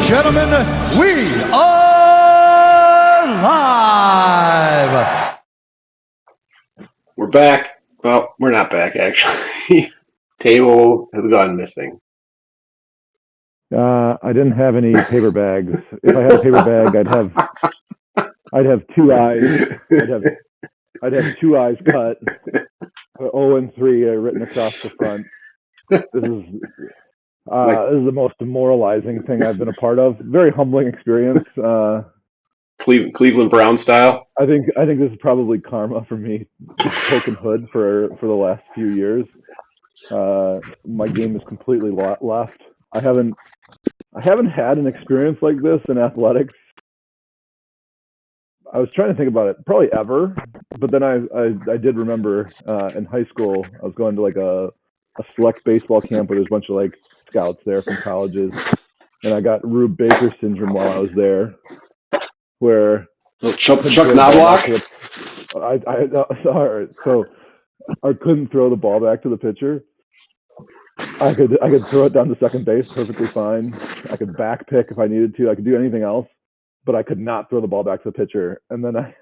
gentlemen, we are live. We're back. Well, we're not back, actually. Table has gone missing. I didn't have any paper bags. If I had a paper bag, I'd have two eyes. I'd have two eyes cut. 0 and 3 written across the front. This is the most demoralizing thing I've been a part of. Very humbling experience. Cleveland Brown style. I think this is probably karma for me, poking hood for the last few years. My game is completely left. I haven't had an experience like this in athletics. I was trying to think about it, probably ever, but then I did remember in high school I was going to like a select baseball camp where there's a bunch of like scouts there from colleges, and I got Rube Baker syndrome while I was there, where Chuck Knobloch. So I couldn't throw the ball back to the pitcher. I could throw it down to second base perfectly fine. I could back pick if I needed to. I could do anything else, but I could not throw the ball back to the pitcher. And then I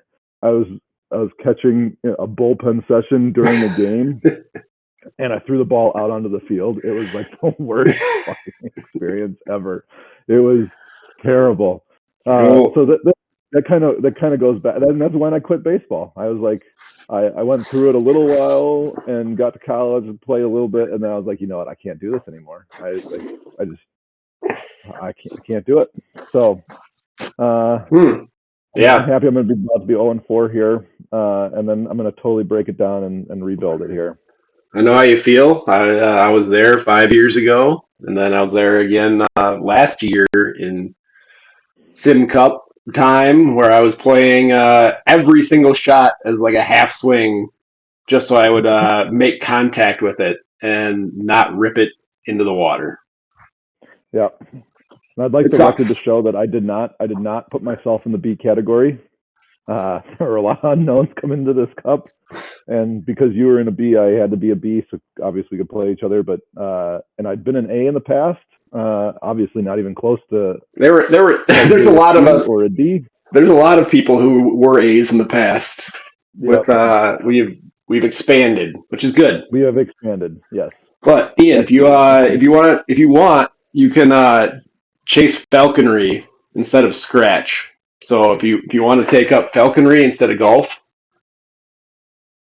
was catching a bullpen session during the game, and I threw the ball out onto the field. It was like the worst fucking experience ever. It was terrible. So that kind of goes back. And that's when I quit baseball. I was like, I went through it a little while and got to college and played a little bit, and then I was like, you know what, I can't do this anymore. I can't do it. So Yeah, I'm happy I'm going to be about to be 0 and 4 here, and then I'm going to totally break it down and rebuild it here. I know how you feel. I was there 5 years ago, and then I was there again last year in Sim Cup time, where I was playing every single shot as like a half swing, just so I would make contact with it and not rip it into the water. Yeah. And I'd like the record to show that I did not put myself in the B category. There were a lot of unknowns coming into this cup, and because you were in a B, I had to be a B, so obviously we could play each other. But and I'd been an A in the past, obviously not even close to. There's a lot of us, or a D. There's a lot of people who were A's in the past. With we've expanded, which is good. We have expanded, yes. But Ian, if you want, you can chase falconry instead of scratch. So if you want to take up falconry instead of golf,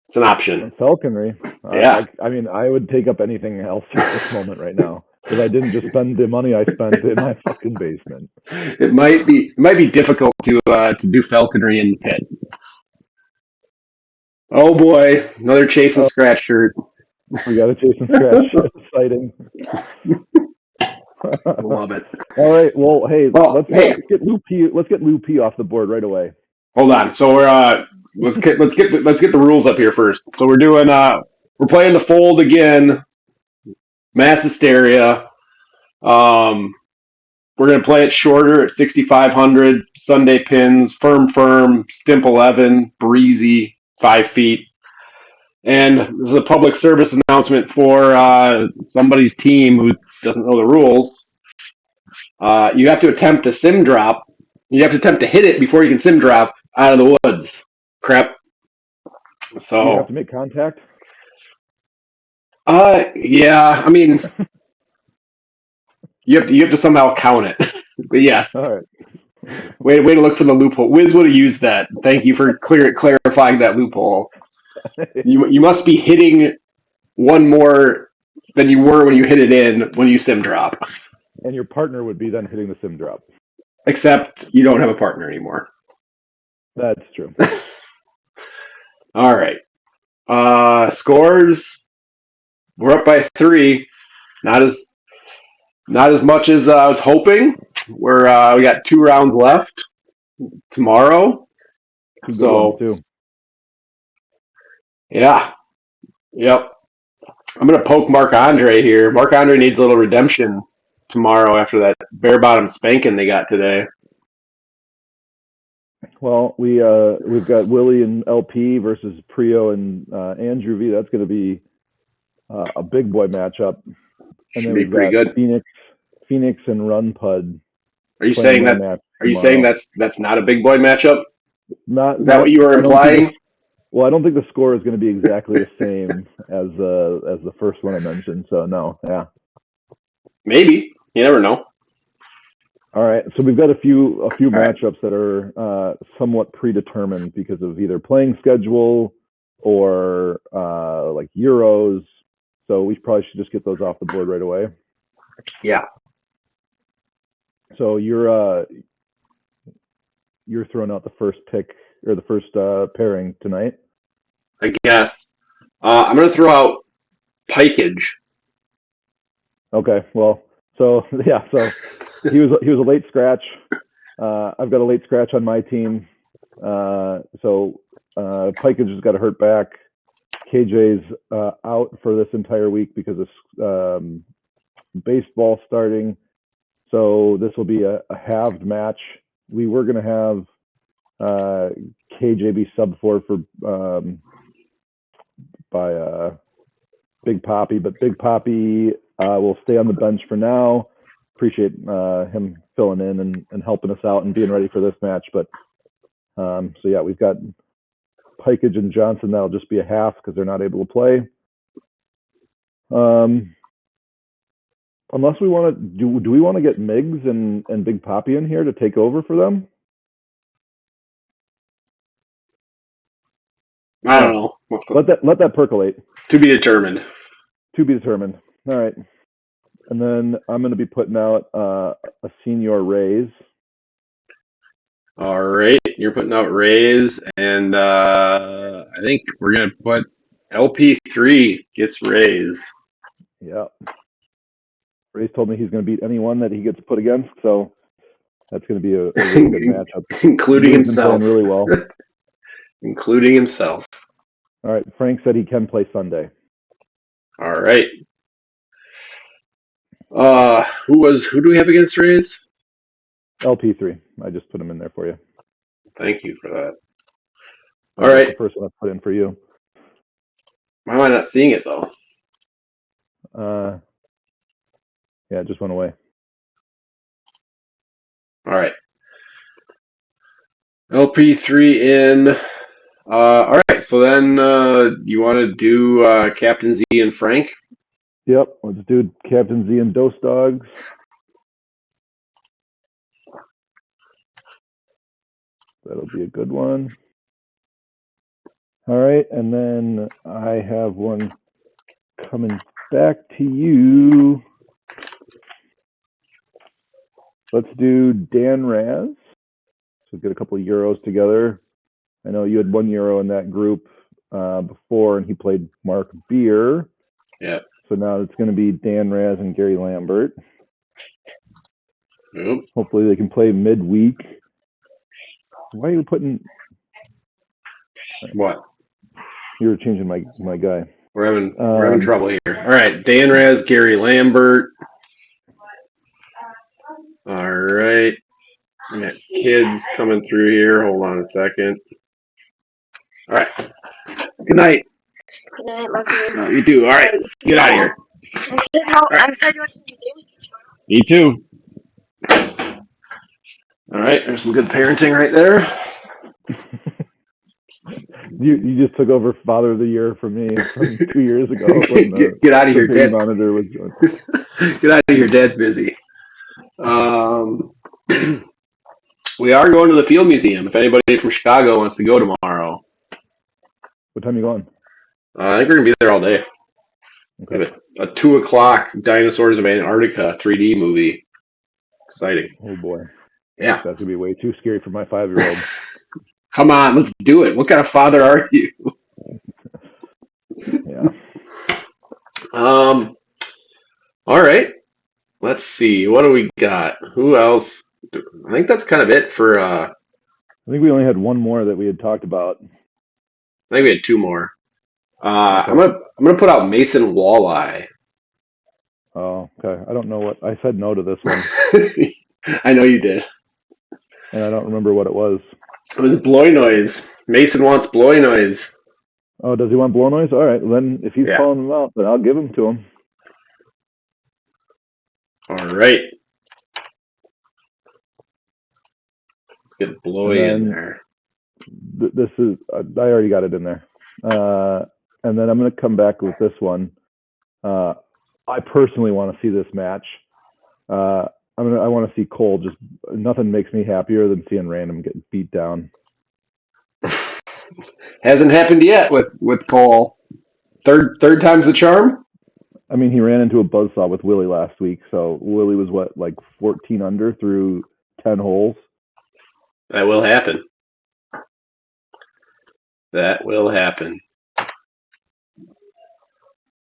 it's an option. Falconry. Yeah. I mean, I would take up anything else at this moment right now, because I didn't just spend the money I spent in my fucking basement. It might be difficult to do falconry in the pit. Oh boy, another chase and scratch shirt. We got a chase and scratch sighting. Love it. All right. Well, hey, let's get Lou P. Let's get Lou P off the board right away. Hold on. So we're let's get the rules up here first. So we're doing we're playing the fold again. Mass hysteria. We're gonna play it shorter at 6,500. Sunday pins, firm, stimp 11, breezy, 5 feet. And this is a public service announcement for somebody's team who doesn't know the rules. You have to attempt a sim drop. You have to attempt to hit it before you can sim drop out of the woods. Crap. So you have to make contact. Yeah. I mean, you have to somehow count it. But yes. All right. Way to look for the loophole. Wiz would have used that. Thank you for clarifying that loophole. You must be hitting one more than you were when you hit it in when you sim drop. And your partner would be then hitting the sim drop. Except you don't have a partner anymore. That's true. All right. Scores. We're up by 3. Not as much as I was hoping. We got 2 rounds left tomorrow. So yeah. Yep. I'm going to poke Marc-Andre here. Marc-Andre needs a little redemption tomorrow after that bare bottom spanking they got today. Well, we've got Willie and LP versus Prio and Andrew V. That's going to be a big boy matchup. And Should then be we've pretty got good. Phoenix and Run Pud Are you playing saying my that? match Are you saying tomorrow. that's not a big boy matchup? Is that Not. what you were I don't think. implying? Well, I don't think the score is going to be exactly the same as the first one I mentioned. So no, yeah. Maybe. You never know. All right, so we've got a few All right. matchups that are somewhat predetermined because of either playing schedule or like Euros. So we probably should just get those off the board right away. Yeah. So you're throwing out the first pick or the first pairing tonight. I guess. I'm going to throw out Pikage. Okay, well, so yeah, so he was a late scratch. I've got a late scratch on my team. So Pikage has got a hurt back. KJ's out for this entire week because of baseball starting. So this will be a halved match. We were going to have KJ be sub for by Big Poppy, but Big Poppy will stay on the bench for now. Appreciate him filling in and helping us out and being ready for this match. But so yeah, we've got Pikage and Johnson. That'll just be a half because they're not able to play. Unless we want to do we want to get Miggs and Big Poppy in here to take over for them? I don't know. Let that percolate. To be determined. To be determined. All right. And then I'm going to be putting out a senior raise. All right. You're putting out Rays, and I think we're going to put LP3 gets Rays. Yeah. Ray's told me he's going to beat anyone that he gets put against, so that's going to be a really good matchup. Including himself. Been playing really well. Including himself. All right. Frank said he can play Sunday. All right. Who do we have against Rays? LP3. I just put him in there for you. Thank you for that. All right. The first one I put in for you. Why am I not seeing it though? Yeah, it just went away. All right. LP3 in. All right. So then you want to do Captain Z and Frank? Yep. Let's do Captain Z and Dose Dogs. That'll be a good one. All right. And then I have one coming back to you. Let's do Dan Raz. So get a couple of Euros together. I know you had 1 Euro in that group before, and he played Mark Beer. Yeah. So now it's going to be Dan Raz and Gary Lambert. Yep. Hopefully they can play midweek. Why are you putting... What? You were changing my guy. We're having trouble here. All right. Dan Raz, Gary Lambert. All right. I got kids coming through here. Hold on a second. All right. Good night. Good night, love you. You too. All right. Get out of here. I'm excited to go to the museum with you. Me too. All right. There's some good parenting right there. You just took over Father of the Year from me from 2 years ago. When get out of here, Dad. Monitor was get out of here. Dad's busy. We are going to the Field Museum. If anybody from Chicago wants to go tomorrow. What time are you going? I think we're gonna be there all day. Okay. A 2:00 Dinosaurs of Antarctica 3D movie. Exciting. Oh boy. Yeah. That's gonna be way too scary for my 5-year-old. Come on, let's do it. What kind of father are you? Yeah. All right. Let's see. What do we got? Who else? I think that's kind of it for. I think we only had one more that we had talked about. I think we had 2 more. Okay. I'm gonna put out Mason Walleye. Oh, okay. I don't know what I said. No to this one. I know you did. And I don't remember what it was. It was blow noise. Mason wants blow noise. Oh, does he want blow noise? All right. Then if he's calling him out, then I'll give him to him. All right. Let's get Bloy in there. This is I already got it in there. And then I'm going to come back with this one. I personally want to see this match. I want to see Cole. Just nothing makes me happier than seeing Random get beat down. Hasn't happened yet with Cole. Third time's the charm. I mean, he ran into a buzzsaw with Willie last week. So Willie was what, like 14 under through 10 holes. That will happen. That will happen.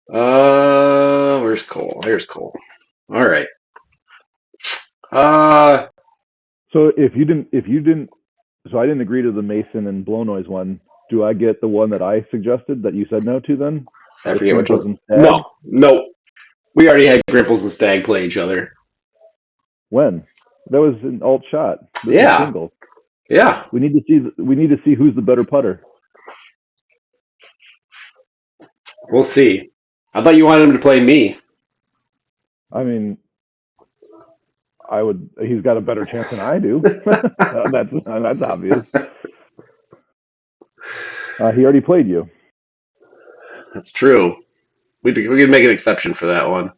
Where's Cole? There's Cole. All right. So if you didn't, so I didn't agree to the Mason and Blow Noise one. Do I get the one that I suggested that you said no to then? I forget which one. No. We already had Grimples and Stag play each other. When? That was an alt shot. This Yeah. Single. Yeah. We need to see who's the better putter. We'll see. I thought you wanted him to play me. I mean, he's got a better chance than I do. That's obvious. He already played you. That's true. We could make an exception for that one.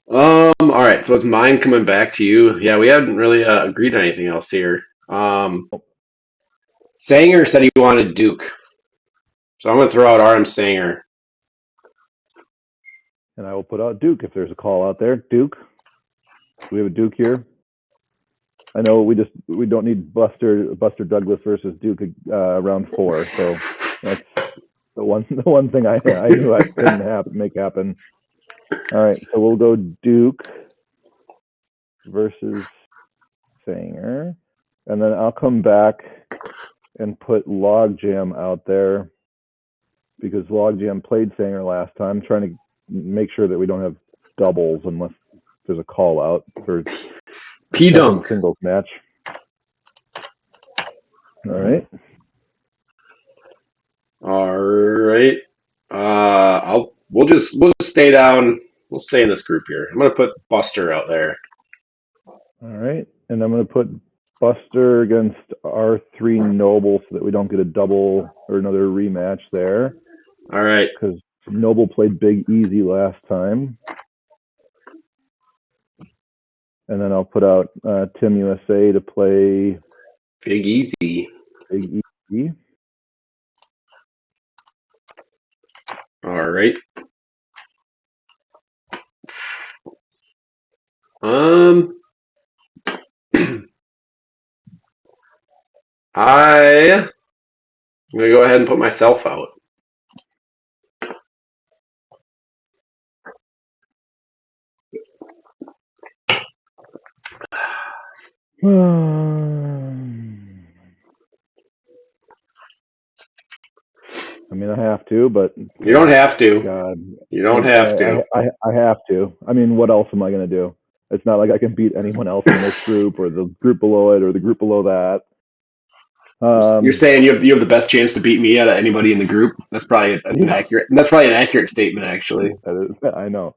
All right. So it's mine coming back to you. Yeah, we haven't really agreed on anything else here. Sanger said he wanted Duke, so I'm going to throw out RM Sanger. And I will put out Duke if there's a call out there. Duke. We have a Duke here. I know we don't need Buster Douglas versus Duke round 4. So that's the one thing I knew I couldn't make happen. All right, so we'll go Duke versus Sanger, and then I'll come back and put Logjam out there because Logjam played Sanger last time. I'm trying to make sure that we don't have doubles unless there's a call out for P-Dunk singles match. All right. We'll just stay down. We'll stay in this group here. I'm gonna put Buster out there. All right, and I'm gonna put Buster against R3 Noble so that we don't get a double or another rematch there. All right. Because Noble played Big Easy last time. And then I'll put out Tim USA to play Big Easy. Big Easy. All right. I'm gonna go ahead and put myself out. I mean, I have to, but you don't have to. God, you don't have to. I have to. I mean, what else am I going to do? It's not like I can beat anyone else in this group or the group below it or the group below that. You're saying you have the best chance to beat me out of anybody in the group? That's probably an accurate. That's probably an accurate statement, actually. I know.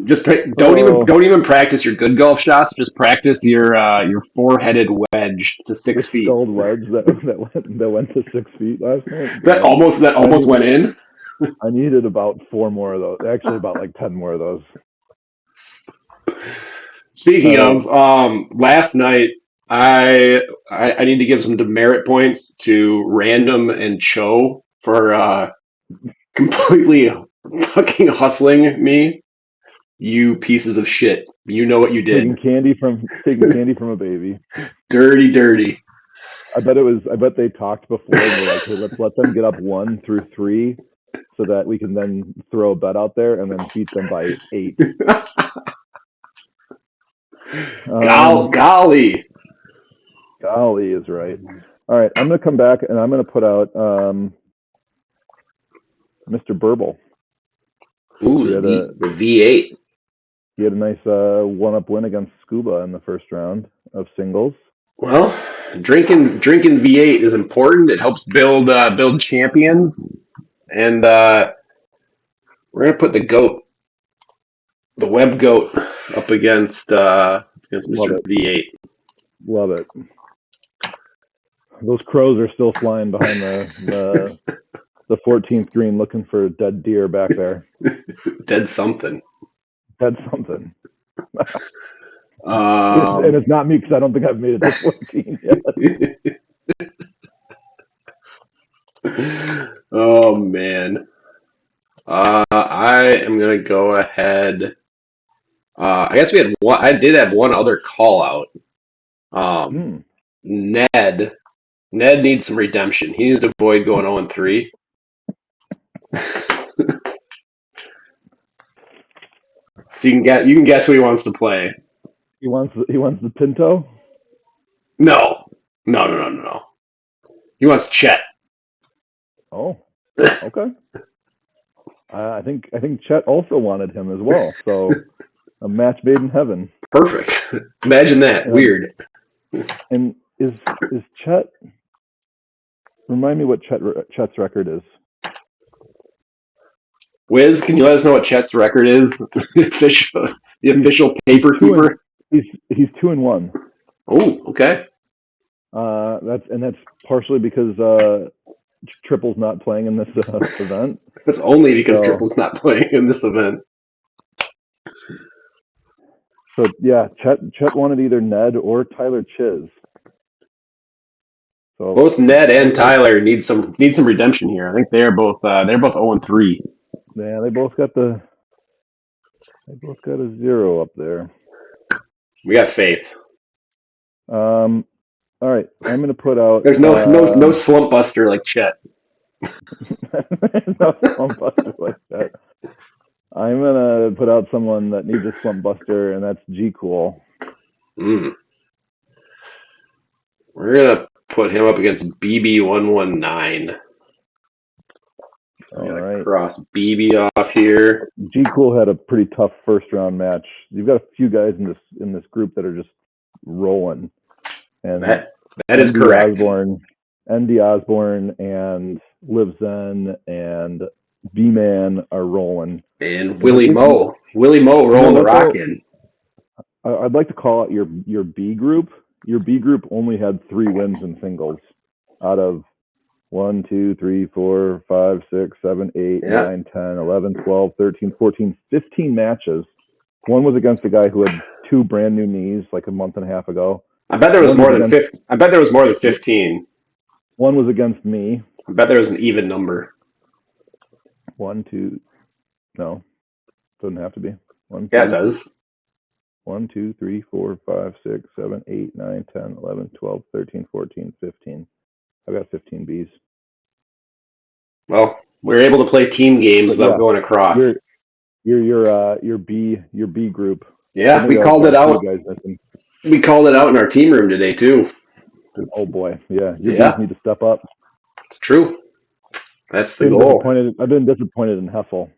Just don't even practice your good golf shots. Just practice your 4-headed wedge to 6 feet. Gold wedge that went to 6 feet last night. That almost went in. I needed about 4 more of those. Actually, about like 10 more of those. Speaking of, last night I need to give some demerit points to Random and Cho for completely fucking hustling me. You pieces of shit. You know what you did. Taking candy from a baby. Dirty. I bet they talked before and were like, hey, let's let them get up 1 through 3 so that we can then throw a bet out there and then beat them by 8. Golly is right. All right, I'm going to come back and I'm going to put out Mr. Burble. Ooh, the V8. He had a nice 1-up win against Scuba in the first round of singles. Well, drinking V8 is important. It helps build champions, and we're gonna put the goat, the web goat, up against Mr. V8. Love it. Those crows are still flying behind the 14th green, looking for a dead deer back there. Dead something. Dead something. And it's not me because I don't think I've made it to 14 yet. Oh man. I am gonna go ahead. I guess we had one. I did have one other call out. Ned. Ned needs some redemption. He needs to avoid going 0-3. So you can guess who he wants to play. He wants the Pinto. No. He wants Chet. Oh, okay. I think Chet also wanted him as well. So a match made in heaven. Perfect. Imagine that. Weird. And is Chet? Remind me what Chet's record is. Wiz, can you let us know what Chet's record is? The official paper keeper. He's 2-1. Oh, okay. That's partially because Triple's not playing in this event. That's only because Triple's not playing in this event. So yeah, Chet wanted either Ned or Tyler Chiz. So both Ned and Tyler need some redemption here. I think they're both 0-3. Yeah, they both got a 0 up there. We got faith. All right, I'm gonna put out. There's no slump buster like Chet. No slump buster like that. I'm gonna put out someone that needs a slump buster, and that's G Cool. We're gonna put him up against BB119. All right. Cross BB off here. G Cool had a pretty tough first round match. You've got a few guys in this group that are just rolling. And that is correct. ND Osborne and Liv Zen and B-Man are rolling. And Willie Moe rolling the rock in. I'd like to call out your B group. Your B group only had 3 wins in singles out of 1, 2, 3, 4, 5, 6, 7, 8, 9, 10, 11, 12, 13, 14, 15 matches. One was against a guy who had 2 brand new knees like a month and a half ago. I bet there was more than 15. I bet there was more than 15. One was against me. I bet there was an even number. 1, 2. No, doesn't have to be. 1, 2, yeah, it does. 1, 2, 3, 4, 5, 6, 7, 8, 9, 10, 11, 12, 13, 14, 15. I've got 15 Bs. Well, we're able to play team games without going across. Your B group. Yeah, we called it out. We called it out in our team room today too. Oh boy, yeah. Your Bs need to step up. It's true. That's the goal. I've been disappointed in Hessel.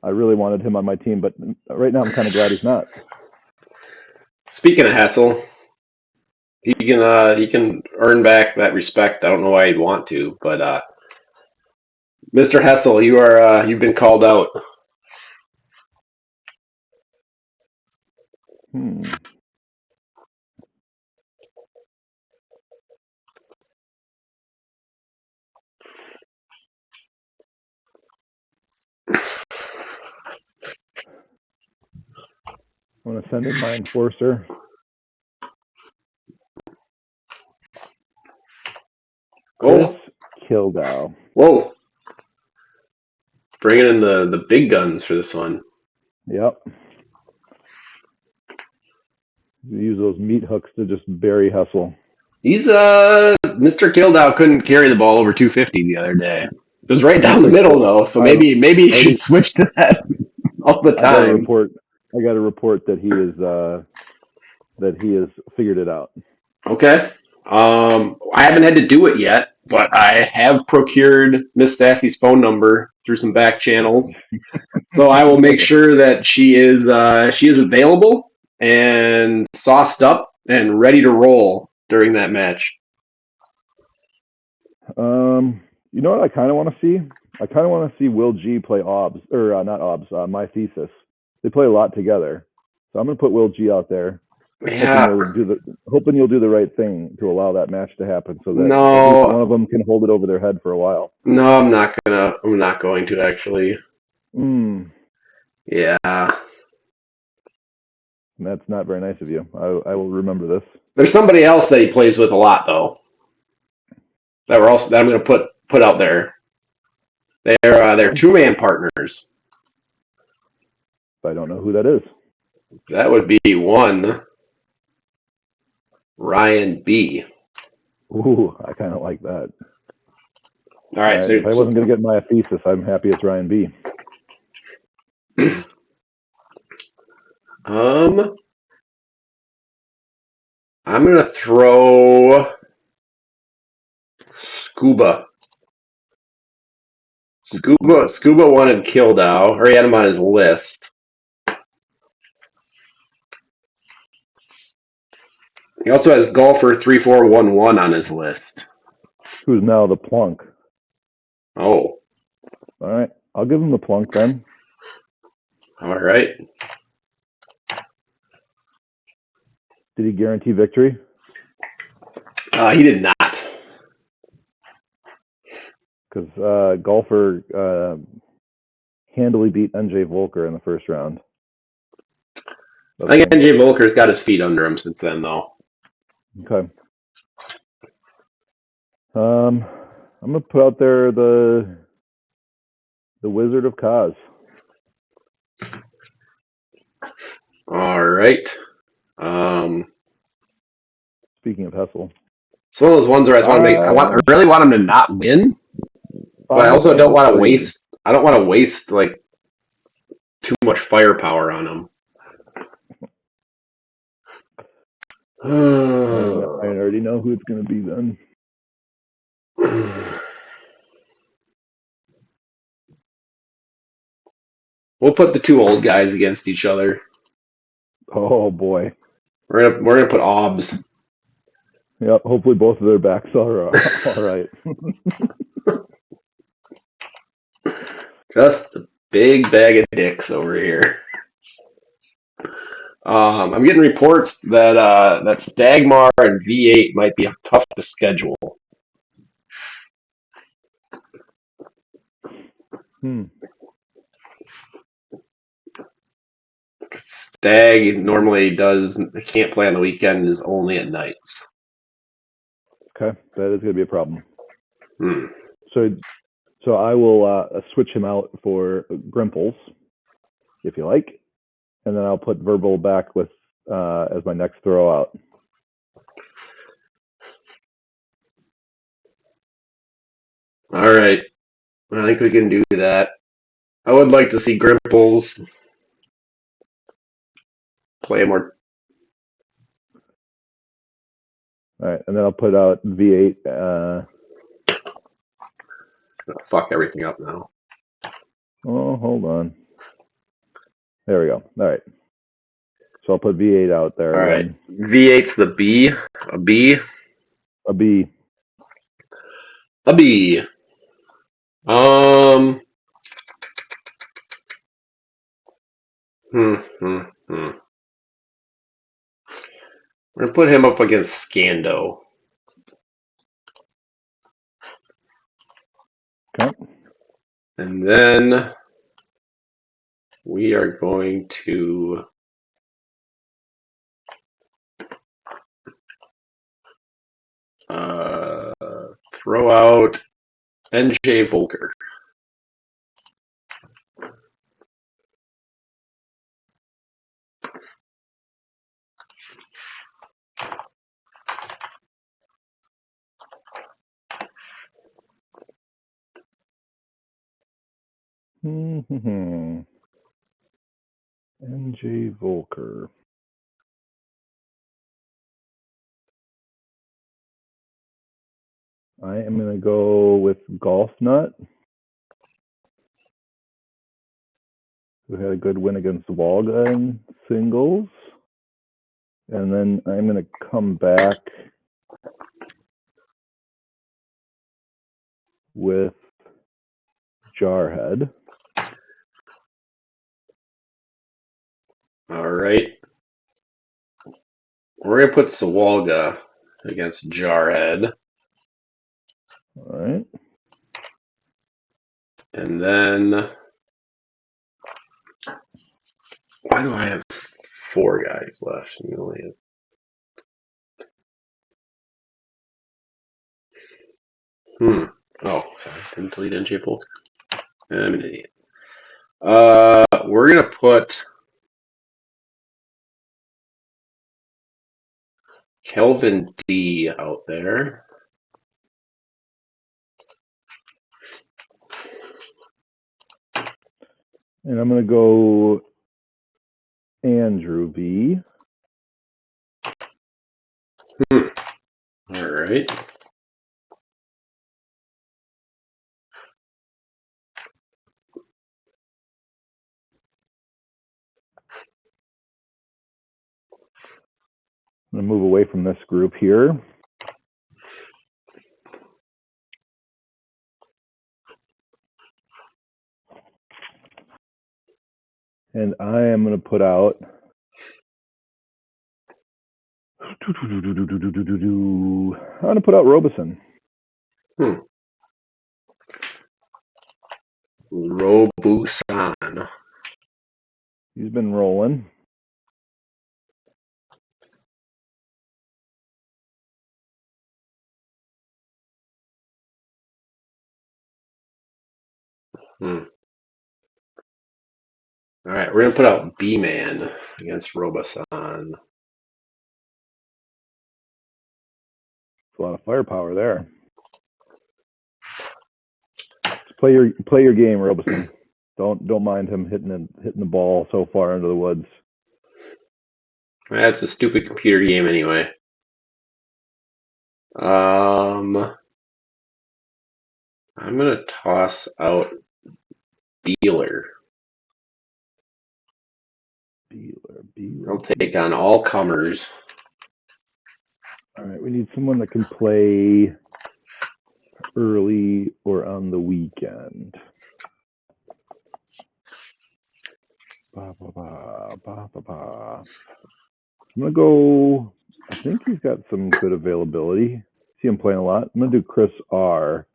I really wanted him on my team, but right now I'm kind of glad he's not. Speaking of Hessel, he can earn back that respect. I don't know why he'd want to, but Mr. Hessel, you've been called out. I'm going to send in my enforcer. Oh, Kildow. Whoa. Bringing in the big guns for this one. Yep. Use those meat hooks to just bury Hessel. He's Mr. Kildow couldn't carry the ball over 250 the other day. It was right down the middle though, so maybe he should switch to that all the time. I got a report that he has figured it out. Okay. I haven't had to do it yet, but I have procured Miss Stassy's phone number through some back channels. So I will make sure that she is available and sauced up and ready to roll during that match. You know what I kind of want to see? I kind of want to see Will G play OBS, or not OBS, My Thesis. They play a lot together. So I'm going to put Will G out there. Yeah. Hoping you'll do the right thing to allow that match to happen, so that at least No. one of them can hold it over their head for a while. No, I'm not gonna. I'm not going to actually. Yeah. That's not very nice of you. I will remember this. There's somebody else that he plays with a lot though. That I'm gonna put out there. They're 2-man partners. I don't know who that is. That would be one Ryan B. Ooh, I kind of like that. All right. So if I wasn't going to get my thesis, I'm happy it's Ryan B. I'm gonna throw Scuba. Scuba wanted Kildau, or he had him on his list. He also has Golfer 3411 on his list. Who's now the plunk? Oh. All right. I'll give him the plunk then. All right. Did he guarantee victory? He did not. Because Golfer handily beat NJ Volker in the first round. I think NJ Volker's got his feet under him since then, though. Okay. I'm gonna put out there the Wizard of Kaz. All right. Speaking of Hessel, it's one of those ones where I just want to make. I really want him to not win, but I also don't want to waste. I don't want to waste like too much firepower on him. I already know who it's going to be then. We'll put the two old guys against each other. Oh boy. We're gonna put Obbs. Yep. Hopefully both of their backs are all right. Just a big bag of dicks over here. I'm getting reports that that Stagmar and V8 might be tough to schedule. Stag normally can't play on the weekend, is only at nights. Okay, that is going to be a problem. Hmm. So I will switch him out for Grimples, if you like, and then I'll put Verbal back with as my next throw out. All right, I think we can do that. I would like to see Grimples play more. All right, and then I'll put out V8. It's gonna fuck everything up now. Oh, hold on. There we go. All right. So I'll put V8 out there. All again. right, V8's the B. A B. A B. A B. We're gonna put him up against Scando. Okay. And then we are going to throw out NJ Volker. NJ Volker. I am going to go with Golf Nut, who had a good win against Volga in singles. And then I'm going to come back with Jarhead. All right. We're gonna put Sawalga against Jarhead. All right. And then why do I have 4 guys left? You only have... Oh, sorry. Didn't delete NJ Polk. I'm an idiot. We're gonna put Kelvin D out there. And I'm going to go Andrew V. All right. I'm going to move away from this group here. And I am going to put out Robeson. Robusan. He's been rolling. All right, we're gonna put out B-Man against Robusan. That's a lot of firepower there. Just play your game, Robeson. Don't mind him hitting the ball so far into the woods. That's a stupid computer game anyway. I'm gonna toss out Beeler. He'll take on all comers. All right, we need someone that can play early or on the weekend. I'm gonna go. I think he's got some good availability. See him playing a lot. I'm gonna do Chris R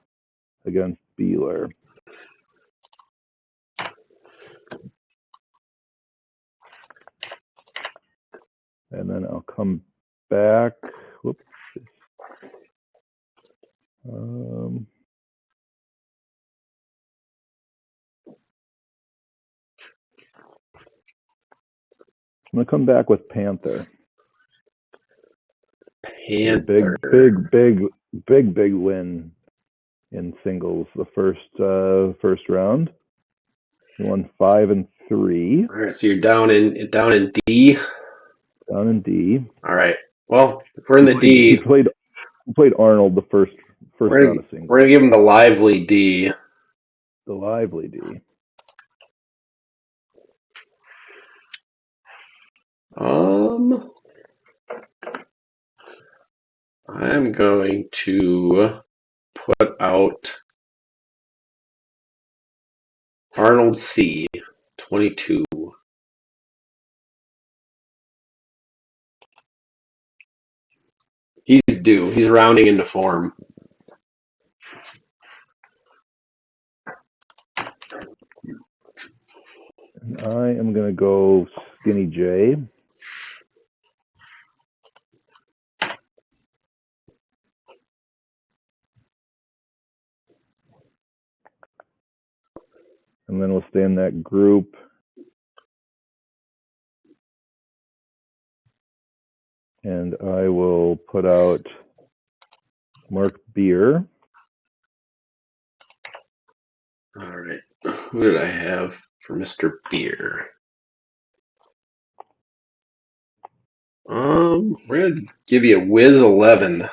against Beeler. And then I'll come back. Whoops. I'm gonna come back with Panther. Panther. Big win in singles the first round. He won 5 and 3. All right, so you're down in D. Down in D. All right. Well, if we're in the D, he played Arnold the first round of singles. We're gonna give him the lively D. The lively D. I'm going to put out Arnold C. 22. He's due. He's rounding into form. And I am going to go Skinny J. And then we'll stay in that group. And I will put out Mark Beer. All right. Who did I have for Mr. Beer? We're going to give you a Wiz 11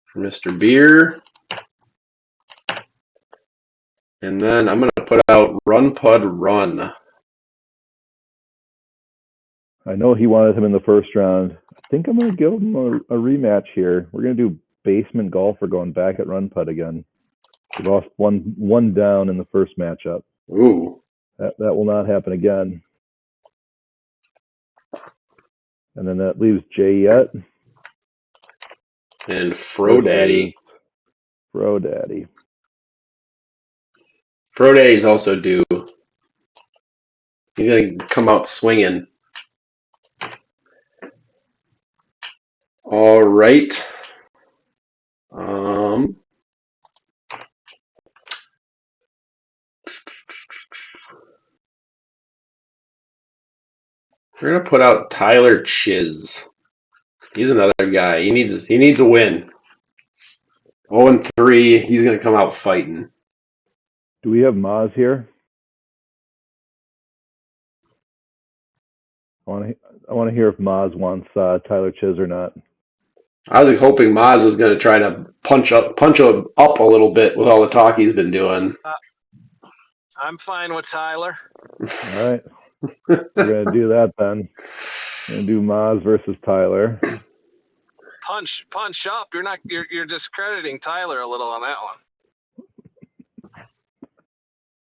for Mr. Beer. And then I'm going to put out Run Pud Run. I know he wanted him in the first round. I think I'm going to give him a rematch here. We're going to do Basement Golfer going back at Run Pud again. He lost one down in the first matchup. Ooh. That will not happen again. And then that leaves Jayette. And Frodaddy. Frodaddy. Frodaddy's also due. He's going to come out swinging. All right. We're going to put out Tyler Chiz. He's another guy. He needs a win. 0-3. He's going to come out fighting. Do we have Maz here? I want to hear if Maz wants Tyler Chiz or not. I was hoping Maz was going to try to punch up a little bit with all the talk he's been doing. I'm fine with Tyler. All right. We're going to do that then. We're going to do Maz versus Tyler. Punch up. You're discrediting Tyler a little on that one.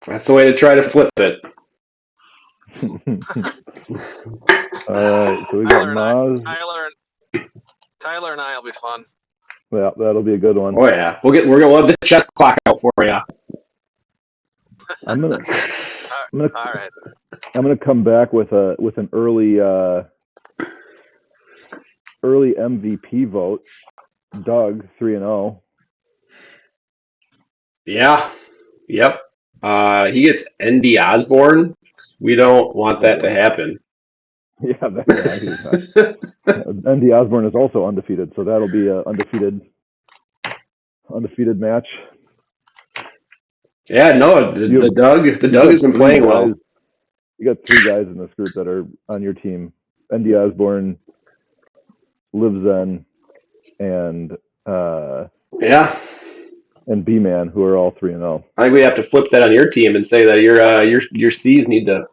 That's the way to try to flip it. All right, so we got Maz. Tyler and I will be fun. Yeah, that'll be a good one. Oh yeah, we'll have the chess clock out for you. I'm gonna All right. I'm gonna come back with an early MVP vote. Doug 3-0. Yeah. Yep. He gets ND Osborne. We don't want that to happen. Yeah, he's not. Andy Osborne is also undefeated, so that'll be an undefeated match. Yeah, no, the Doug has been playing well. You got 3 guys in this group that are on your team: Andy Osborne, Livzen, and and B-Man, who are all 3-0. I think we have to flip that on your team and say that your C's need to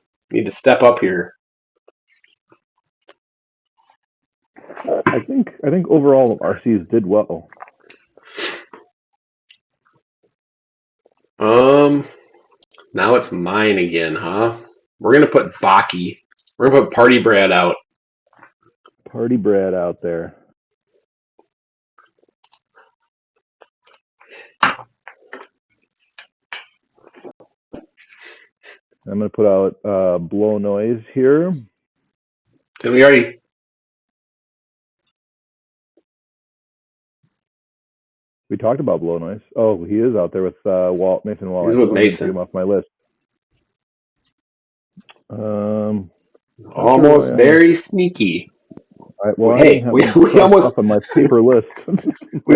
step up here. I think overall our C's did well. Now it's mine again, huh? We're gonna put Baki. We're gonna put Party Brad out. Party Brad out there. I'm gonna put out Blow Noise here. Did we already? We talked about Blow Noise. Oh, he is out there with Mason Wall. He's with Mason. Take him off my list. Almost very sneaky. Well, hey, we almost on my paper list. we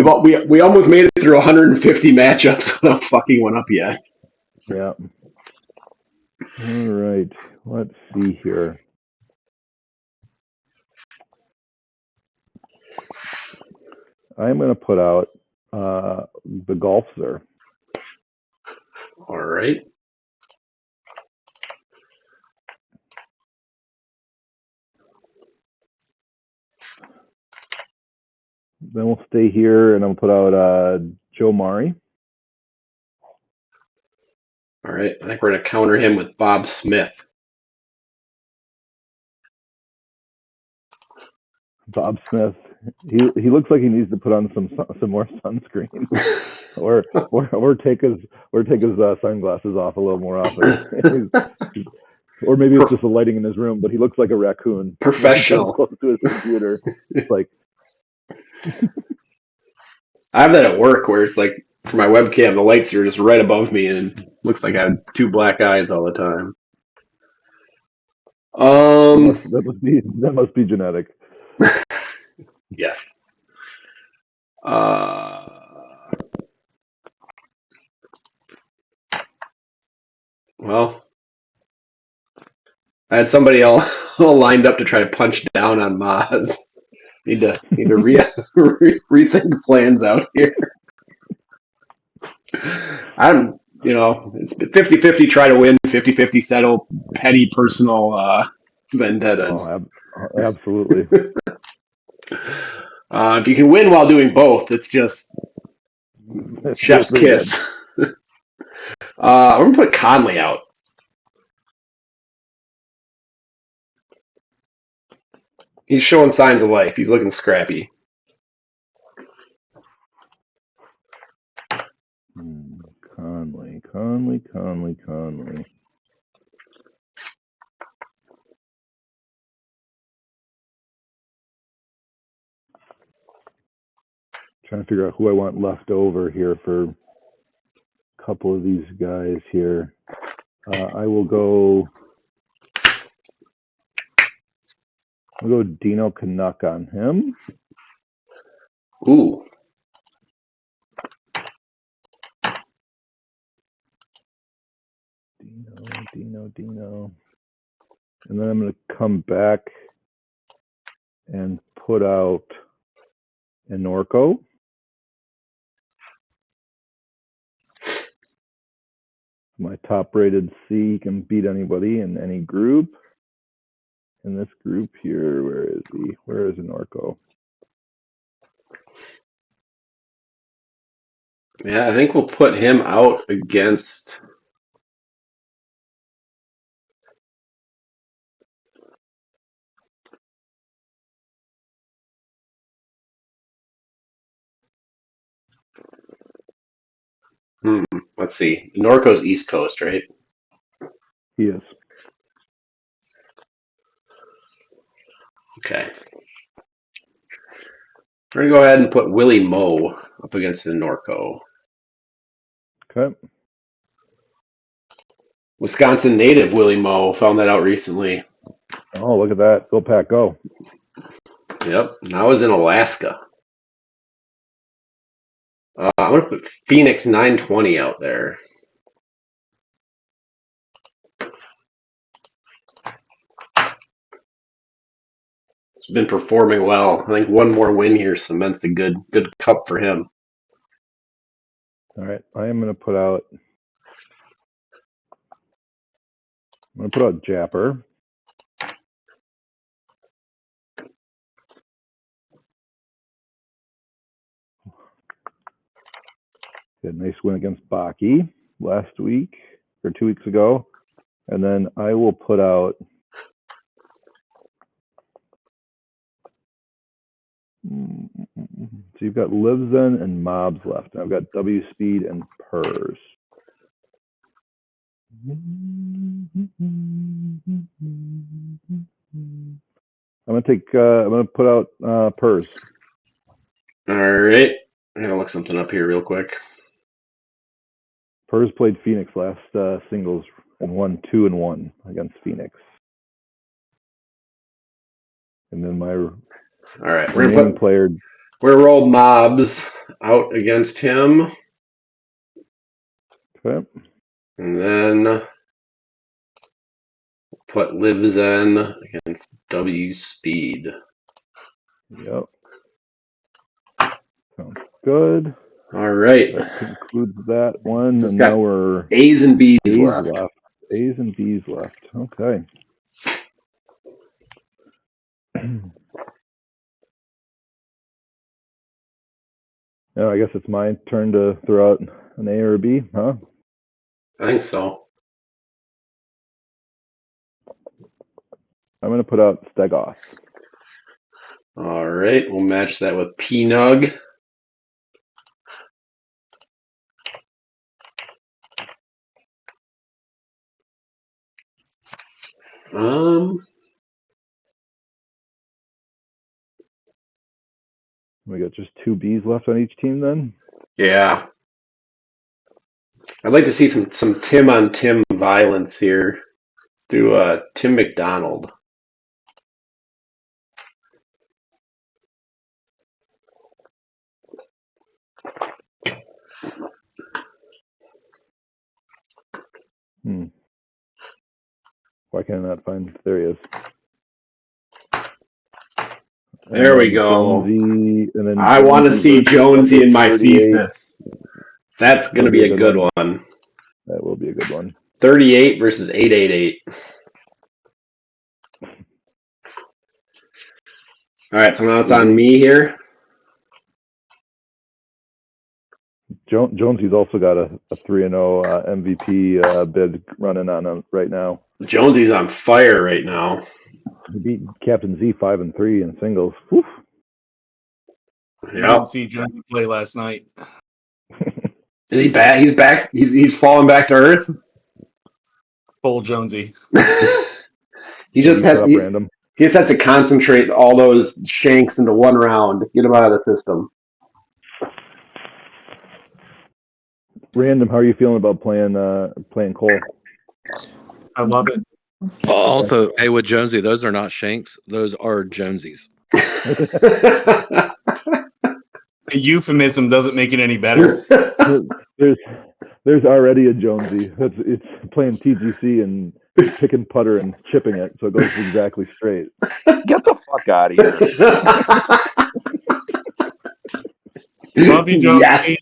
almost made it through 150 matchups without fucking one up yet. Yeah. All right. Let's see here. I'm going to put out the Golfzer. All right. Then we'll stay here, and I'm going to put out Joe Mari. All right. I think we're going to counter him with Bob Smith. Bob Smith. He looks like he needs to put on some more sunscreen, or take his sunglasses off a little more often. Or maybe it's just the lighting in his room, but he looks like a raccoon. Professional. Close to his computer. It's like I have that at work where it's like for my webcam, the lights are just right above me, and it looks like I have 2 black eyes all the time. that must be genetic. Yes. Well, I had somebody all lined up to try to punch down on Maz. Need to rethink plans out here. It's 50-50 try to win, 50-50 settle petty personal vendettas. Oh, absolutely. If you can win while doing both, it's just chef's kiss. We're going to put Conley out. He's showing signs of life. He's looking scrappy. Conley. Trying to figure out who I want left over here for a couple of these guys here. I will go. I'll go Dino Canuck on him. Ooh. Dino. And then I'm going to come back and put out Enorco. My top-rated C can beat anybody in any group. In this group here, where is he? Where is Enorco? Yeah, I think we'll put him out against. Let's see. Norco's East Coast, right? He is. Okay. We're going to go ahead and put Willie Moe up against Norco. Okay. Wisconsin native Willie Moe. Found that out recently. Oh, look at that. Go Pack, go. Yep. Now he's in Alaska. I'm going to put Phoenix 920 out there. He's been performing well. I think one more win here cements a good cup for him. All right. I am going to put out. I'm going to put out Japper. Had a nice win against Baki last week or 2 weeks ago. And then I will put out so you've got Livzen and Mobs left. I've got W Speed and Purrs. I'm gonna put out Purrs. All right. I'm going to look something up here real quick. Purrs played Phoenix last singles and won 2-1 against Phoenix. And then my All right. We're remaining player. We're gonna roll Mobs out against him. Okay. And then put Livzen against W Speed. Yep. Sounds good. All right. That concludes that one. Just and got now we're A's and B's A's left. A's and B's left. Okay. Yeah, I guess it's my turn to throw out an A or a B, huh? I think so. I'm going to put out Stegoth. All right. We'll match that with P-Nug. We got just 2 B's left on each team then? Yeah. I'd like to see some Tim on Tim violence here. Let's do Tim McDonald. Why can I not find? There he is. There we go. Jonesy, and then I want to see Jonesy in my 38. thesis. That's going to be a good one. That will be a good one. 38 versus 888. All right, so now it's on me here. Jonesy's also got a 3-0 MVP bid running on him right now. Jonesy's on fire right now. He beat Captain Z 5-3 in singles. Whew. You didn't see Jonesy play last night. Is he back? He's back. He's falling back to earth. Full Jonesy. He just has random. He just has to concentrate all those shanks into one round. Get him out of the system. Random. How are you feeling about playing Cole? I love it. Also, hey, with Jonesy, those are not shanks; those are Jonesies. A euphemism doesn't make it any better. There's already a Jonesy. It's playing TGC and picking putter and chipping it, so it goes exactly straight. Get the fuck out of here. Love you, Jonesy.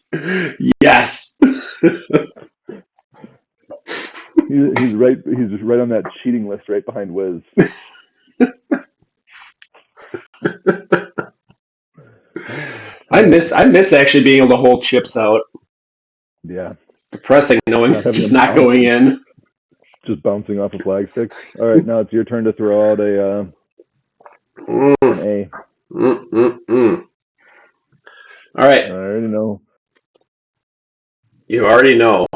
Yes. He's right. He's just right on that cheating list, right behind Wiz. I miss actually being able to hold chips out. Yeah, it's depressing knowing it's just not going in. Just bouncing off a flag stick. All right, now it's your turn to throw out an A. All right. I already know. You already know.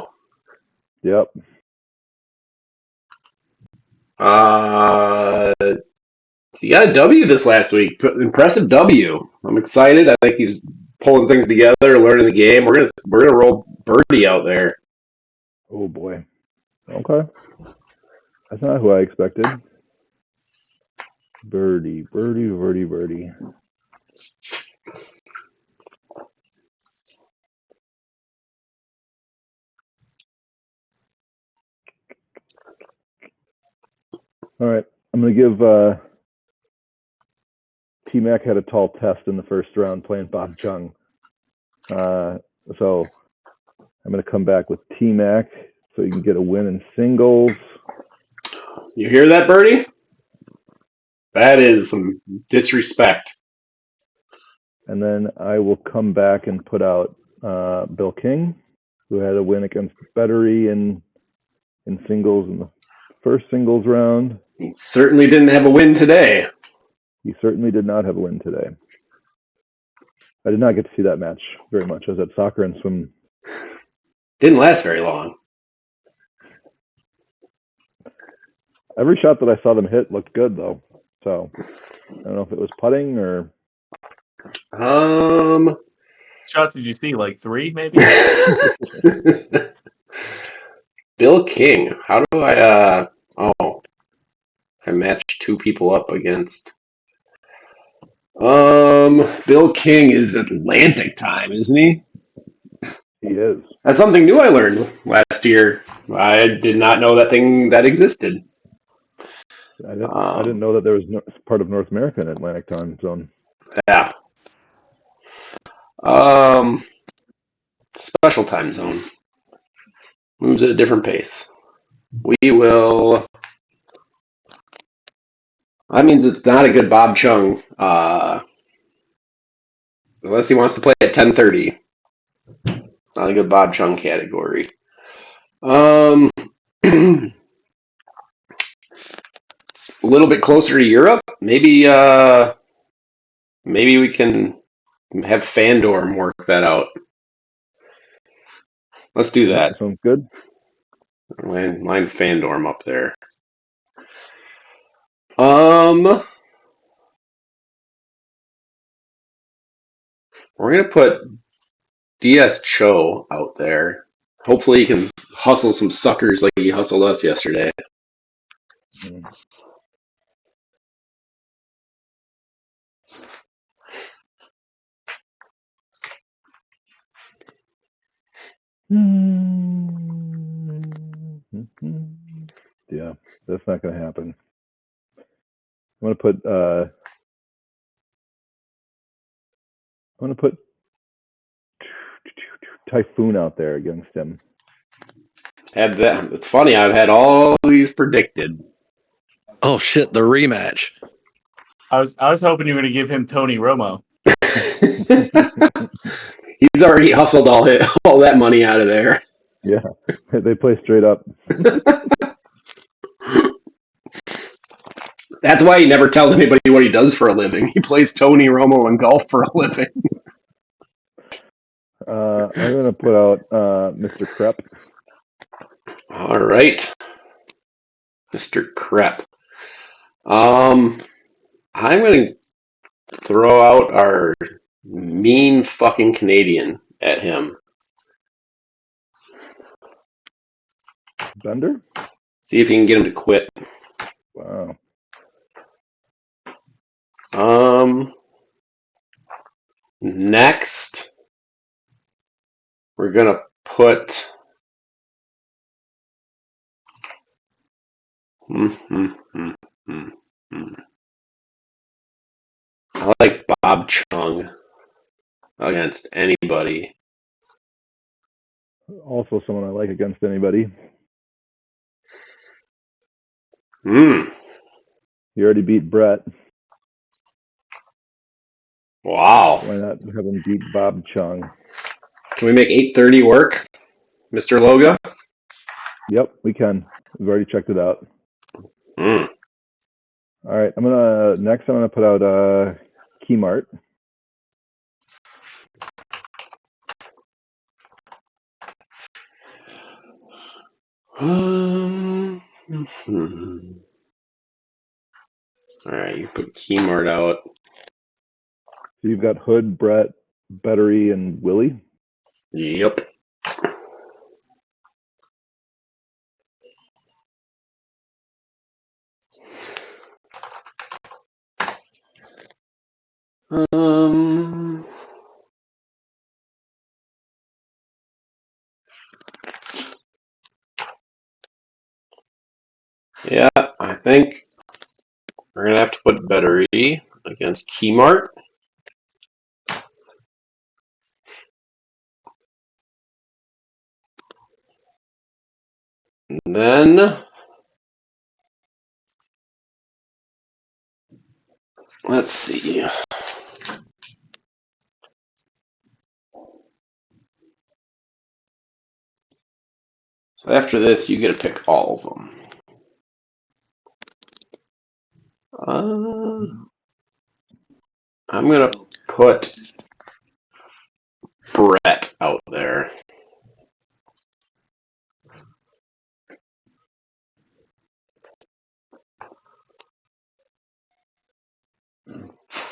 Yep. He got a W this last week. Impressive W. I'm excited. I think he's pulling things together, learning the game. We're gonna roll Birdie out there. Oh boy. Okay. That's not who I expected. Birdie. All right. I'm going to give T-Mac had a tall test in the first round playing Bob Chung. So I'm going to come back with T-Mac so you can get a win in singles. You hear that, Birdie? That is some disrespect. And then I will come back and put out Bill King, who had a win against Bettery in singles in the first singles round. He certainly didn't have a win today. He certainly did not have a win today. I did not get to see that match very much. I was at soccer and swim. Didn't last very long. Every shot that I saw them hit looked good, though. So I don't know if it was putting or. Shots did you see? Like 3, maybe? Bill King. How do I I matched 2 people up against. Bill King is Atlantic time, isn't he? He is. That's something new I learned last year. I did not know that thing that existed. I didn't know that there was part of North America in Atlantic time zone. Yeah. Special time zone. Moves at a different pace. We will. That means it's not a good Bob Chung. Unless he wants to play at 10:30. It's not a good Bob Chung category. It's a little bit closer to Europe. Maybe we can have Fandorm work that out. Let's do that. Sounds good. Line Fandorm up there. We're gonna put DS Cho out there. Hopefully he can hustle some suckers like he hustled us yesterday. Yeah, that's not going to happen. I'm going to put Typhoon out there against him. It's funny. I've had all these predicted. Oh shit! The rematch. I was hoping you were going to give him Tony Romo. He's already hustled all that money out of there. Yeah, they play straight up. That's why he never tells anybody what he does for a living. He plays Tony Romo and golf for a living. I'm gonna put out Mr. Crep. All right, Mr. Crep. I'm gonna throw out our mean fucking Canadian at him. Bender. See if you can get him to quit. Wow. Next, we're gonna put. I like Bob Chung against anybody. Also, someone I like against anybody. He already beat Brett. Wow. Why not have him beat Bob Chung? Can we make 8:30 work, Mr. Loga? Yep, we can. We've already checked it out. Mm. All right, I'm gonna put out Keymart. All right, you put Keymart out. So you've got Hood, Brett, Bettery, and Willie. Yep. Yeah, I think we're gonna have to put Bettery against Keymart. And then let's see. So after this, you get to pick all of them. I'm gonna put Brett out there.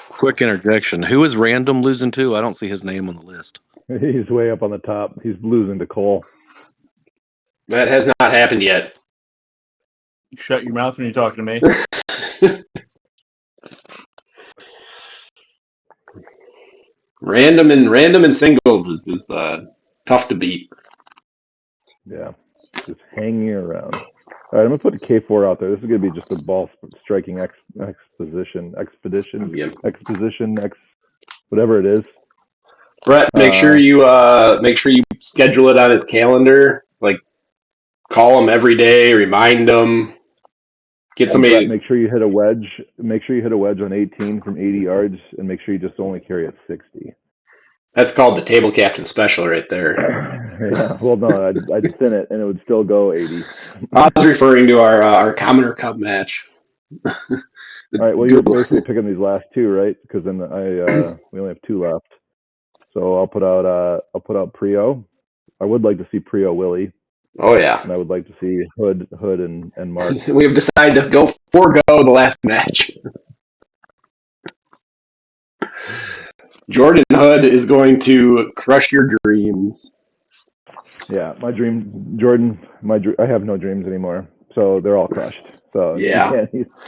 Quick interjection. Who is Random losing to? I don't see his name on the list. He's way up on the top. He's losing to Cole. That has not happened yet. Shut your mouth when you're talking to me. Random and singles is tough to beat. Yeah, just hanging around. All right, I'm gonna put the K4 out there. This is gonna be just a ball striking expedition, whatever it is. Brett, make sure you schedule it on his calendar. Like, call him every day, remind him. Get somebody. Brett, make sure you hit a wedge. Make sure you hit a wedge on 18 from 80 yards, and make sure you just only carry at 60. That's called the table captain special right there. Yeah, well, no, I'd spin it, and it would still go 80. I was referring to our Commoner Cup match. All right, well, you're basically picking these last two, right? Because then we only have two left. So I'll put out Prio. I would like to see Prio Willie. Oh yeah. And I would like to see Hood and Mark. We have decided to forego the last match. Jordan Hood is going to crush your dreams. Yeah, my dream, Jordan. I have no dreams anymore, so they're all crushed. So yeah,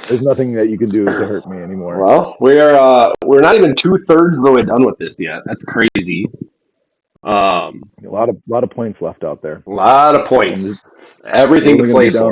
there's nothing that you can do to hurt me anymore. Well, we're not even 2/3 of the way done with this yet. That's crazy. A lot of points left out there. A lot of points. Everything to play for.